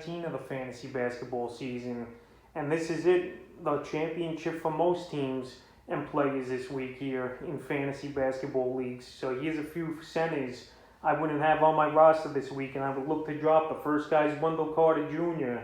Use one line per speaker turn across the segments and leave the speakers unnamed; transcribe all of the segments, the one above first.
of the fantasy basketball season, and this is it, the championship for most teams and players this week here in fantasy basketball leagues. So here's a few centers I wouldn't have on my roster this week, and I would look to drop. The first guy is Wendell Carter Jr.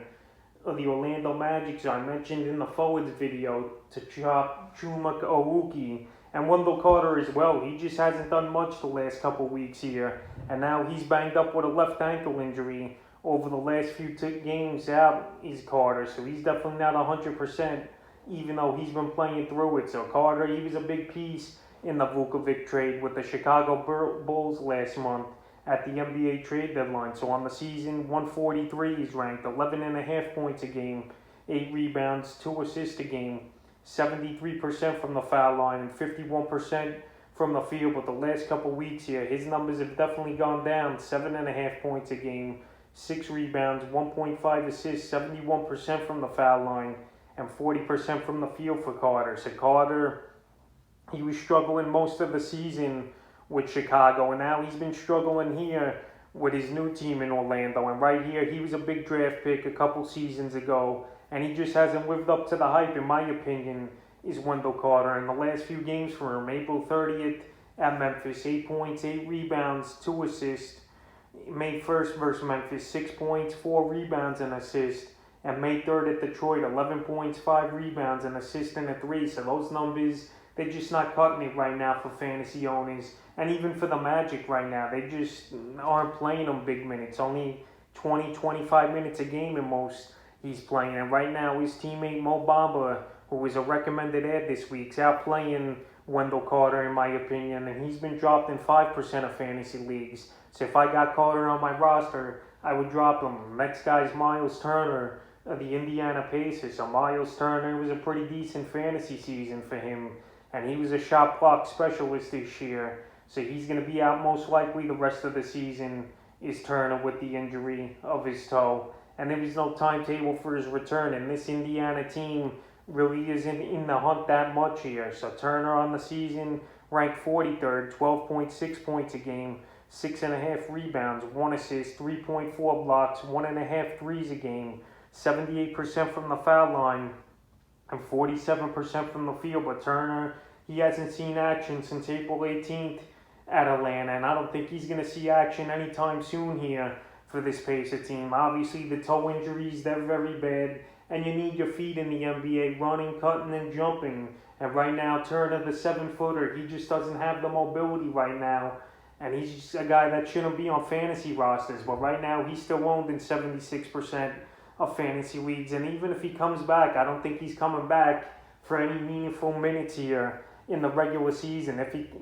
of the Orlando Magic. So I mentioned in the forwards video to drop Chuma Okeke and Wendell Carter as well. He just hasn't done much the last couple weeks here, and now he's banged up with a left ankle injury over the last few games out is Carter. So he's definitely not 100%, even though he's been playing through it. So Carter, he was a big piece in the Vukovic trade with the Chicago Bulls last month at the NBA trade deadline. So on the season, 143, he's ranked 11.5 points a game, 8 rebounds, 2 assists a game, 73% from the foul line, and 51% from the field. But the last couple weeks here, his numbers have definitely gone down. 7.5 points a game, 6 rebounds, 1.5 assists, 71% from the foul line, and 40% from the field for Carter. So Carter, he was struggling most of the season with Chicago, and now he's been struggling here with his new team in Orlando. And right here, he was a big draft pick a couple seasons ago, and he just hasn't lived up to the hype, in my opinion, is Wendell Carter. In the last few games for him, April 30th at Memphis, 8 points, 8 rebounds, 2 assists. May 1st versus Memphis, 6 points, 4 rebounds, and assist. And May 3rd at Detroit, 11 points, 5 rebounds, and assist and a 3. So those numbers, they're just not cutting it right now for fantasy owners. And even for the Magic right now, they just aren't playing them big minutes. Only 20, 25 minutes a game at most he's playing. And right now, his teammate Mo Bamba, who was a recommended add this week, is out playing Wendell Carter, in my opinion. And he's been dropped in 5% of fantasy leagues. So if I got Carter on my roster, I would drop him. Next guy is Myles Turner of the Indiana Pacers. So Myles Turner was a pretty decent fantasy season for him, and he was a shot block specialist this year. So he's going to be out most likely the rest of the season, is Turner, with the injury of his toe. And there was no timetable for his return, and this Indiana team really isn't in the hunt that much here. So Turner on the season ranked 43rd, 12.6 points a game, 6.5 rebounds, 1 assist, 3.4 blocks, 1.5 threes a game, 78% from the foul line, and 47% from the field. But Turner, he hasn't seen action since April 18th at Atlanta, and I don't think he's going to see action anytime soon here for this Pacer team. Obviously, the toe injuries, they're very bad, and you need your feet in the NBA, running, cutting, and jumping. And right now, Turner, the 7-footer, he just doesn't have the mobility right now, and he's just a guy that shouldn't be on fantasy rosters. But right now, he's still owned in 76% of fantasy leagues, and even if he comes back, I don't think he's coming back for any meaningful minutes here in the regular season.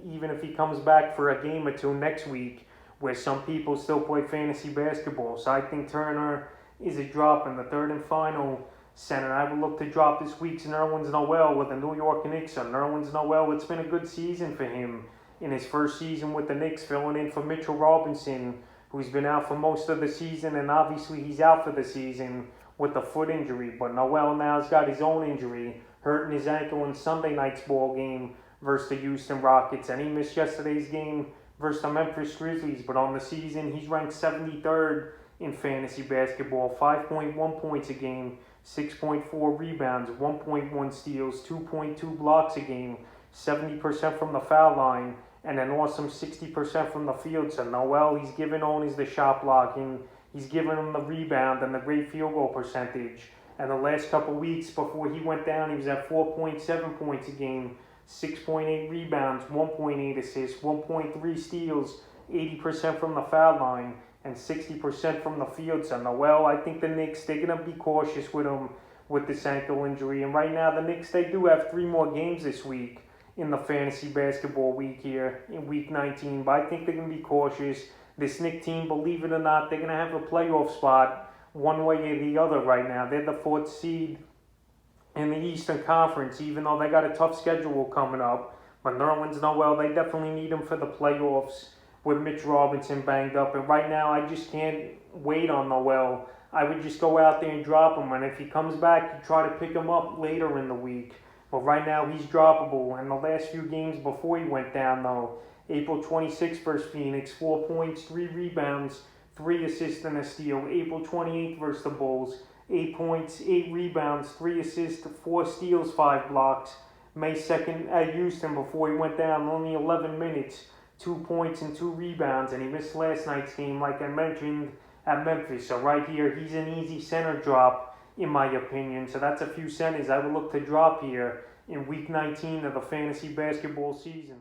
Even if he comes back for a game or two next week, where some people still play fantasy basketball. So I think Turner is a drop. In the third and final center I would look to drop this week's Nerlens Noel with the New York Knicks. So Nerlens Noel, it's been a good season for him in his first season with the Knicks, filling in for Mitchell Robinson, who's been out for most of the season, and obviously he's out for the season with a foot injury. But Noel now's got his own injury, hurting his ankle in Sunday night's ball game versus the Houston Rockets, and he missed yesterday's game versus the Memphis Grizzlies. But on the season, he's ranked 73rd in fantasy basketball, 5.1 points a game, 6.4 rebounds, 1.1 steals, 2.2 blocks a game, 70% from the foul line, and an awesome 60% from the field. So Noel, he's given owners the shot blocking, he's given them the rebound and the great field goal percentage. And the last couple weeks before he went down, he was at 4.7 points a game, 6.8 rebounds, 1.8 assists, 1.3 steals, 80% from the foul line, and 60% from the field. So Noel, I think the Knicks, they're going to be cautious with him with this ankle injury. And right now, the Knicks, they do have 3 more games this week in the fantasy basketball week here in week 19. But I think they're going to be cautious. This Knicks team, believe it or not, they're going to have a playoff spot one way or the other right now. They're the 4th seed in the Eastern Conference, even though they got a tough schedule coming up. But Nerlens Noel, they definitely need him for the playoffs with Mitch Robinson banged up. And right now, I just can't wait on Noel. I would just go out there and drop him. And if he comes back, you try to pick him up later in the week. But right now, he's droppable. And the last few games before he went down, though, April 26th versus Phoenix, 4 points, 3 rebounds, 3 assists and a steal. April 28th versus the Bulls, 8 points, 8 rebounds, 3 assists, 4 steals, 5 blocks. May 2nd at Houston before he went down, only 11 minutes, 2 points and 2 rebounds, and he missed last night's game like I mentioned at Memphis. So right here, he's an easy center drop in my opinion. So that's a few centers I would look to drop here in week 19 of the fantasy basketball season.